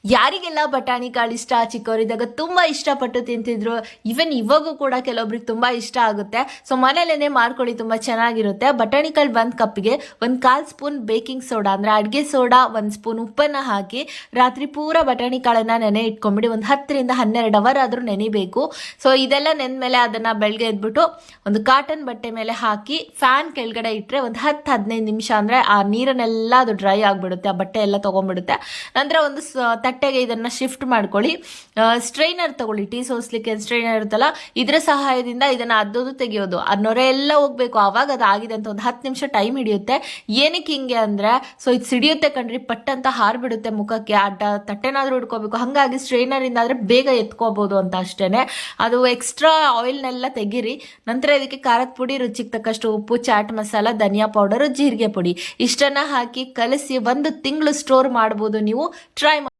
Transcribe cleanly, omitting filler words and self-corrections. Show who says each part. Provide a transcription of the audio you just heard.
Speaker 1: ಯಾರಿಗೆಲ್ಲ ಬಟಾಣಿ ಕಾಳು ಇಷ್ಟ, ಚಿಕ್ಕವರಿದ್ದಾಗ ತುಂಬಾ ಇಷ್ಟಪಟ್ಟು ತಿಂತಿದ್ರು. ಇವನ್ ಇವಾಗೂ ಕೂಡ ಕೆಲವೊಬ್ರಿಗೆ ತುಂಬಾ ಇಷ್ಟ ಆಗುತ್ತೆ. ಸೊ ಮನೇಲೇನೆ ಮಾಡ್ಕೊಳ್ಳಿ, ತುಂಬಾ ಚೆನ್ನಾಗಿರುತ್ತೆ. ಬಟಾಣಿ ಕಾಳು 1 ಕಪ್ಗೆ 1/4 ಸ್ಪೂನ್ ಬೇಕಿಂಗ್ ಸೋಡಾ ಅಂದ್ರೆ ಅಡ್ಗೆ ಸೋಡಾ, 1 ಸ್ಪೂನ್ ಉಪ್ಪನ್ನ ಹಾಕಿ ರಾತ್ರಿ ಪೂರ ಬಟಾಣಿ ಕಾಳನ್ನ ನೆನೆ ಇಟ್ಕೊಂಡ್ಬಿಡಿ. ಒಂದು 10 ರಿಂದ 12 ಅವರ್ ಆದ್ರೂ ನೆನಿಬೇಕು. ಸೊ ಇದೆಲ್ಲ ನೆಂದ್ಮೇಲೆ ಅದನ್ನ ಬೆಳಗ್ಗೆ ಎದ್ಬಿಟ್ಟು ಒಂದು ಕಾಟನ್ ಬಟ್ಟೆ ಮೇಲೆ ಹಾಕಿ ಫ್ಯಾನ್ ಕೆಳಗಡೆ ಇಟ್ರೆ ಒಂದು 10-15 ನಿಮಿಷ ಅಂದ್ರೆ ಆ ನೀರನ್ನೆಲ್ಲ ಅದು ಡ್ರೈ ಆಗ್ಬಿಡುತ್ತೆ, ಆ ಬಟ್ಟೆ ಎಲ್ಲ ತಗೊಂಡ್ಬಿಡುತ್ತೆ. ನಂತರ ಒಂದು ತಟ್ಟೆಗೆ ಇದನ್ನ ಶಿಫ್ಟ್ ಮಾಡ್ಕೊಳ್ಳಿ. ಸ್ಟ್ರೈನರ್ ತಗೊಳ್ಳಿ, ಟೀ ಸೋಸ್ಲಿಕ್ಕೆ ಸ್ಟ್ರೈನರ್ ಇರುತ್ತಲ್ಲ, ಇದ್ರ ಸಹಾಯದಿಂದ ಇದನ್ನ ಅದ್ದೋದು ತೆಗೆಯೋದು, ಆ ನೊರೆ ಎಲ್ಲ ಹೋಗ್ಬೇಕು. ಆವಾಗ ಅದಾಗಿದೆ ಅಂತ ಒಂದು 10 ನಿಮಿಷ ಟೈಮ್ ಹಿಡಿಯುತ್ತೆ. ಏನಕ್ಕೆ ಹಿಂಗೆ ಅಂದ್ರೆ, ಸೊ ಇದು ಸಿಡಿಯುತ್ತೆ ಕಣ್ರಿ, ಪಟ್ ಅಂತ ಹಾರ್ಬಿಡುತ್ತೆ ಮುಖಕ್ಕೆ. ಅಡ್ಡ ತಟ್ಟೆನಾದ್ರೂ ಹಿಡ್ಕೋಬೇಕು. ಹಂಗಾಗಿ ಸ್ಟ್ರೈನರ್ ಇಂದ ಆದ್ರೆ ಬೇಗ ಎತ್ಕೋಬಹುದು ಅಂತ ಅಷ್ಟೇನೆ. ಅದು ಎಕ್ಸ್ಟ್ರಾ ಆಯಿಲ್ನೆಲ್ಲ ತೆಗೀರಿ. ನಂತರ ಇದಕ್ಕೆ ಖಾರದ ಪುಡಿ, ರುಚಿಗೆ ತಕ್ಕಷ್ಟು ಉಪ್ಪು, ಚಾಟ್ ಮಸಾಲ, ಧನಿಯಾ ಪೌಡರ್, ಜೀರಿಗೆ ಪುಡಿ ಇಷ್ಟನ್ನ ಹಾಕಿ ಕಲಸಿ 1 ತಿಂಗಳು ಸ್ಟೋರ್ ಮಾಡ್ಬೋದು. ನೀವು ಟ್ರೈ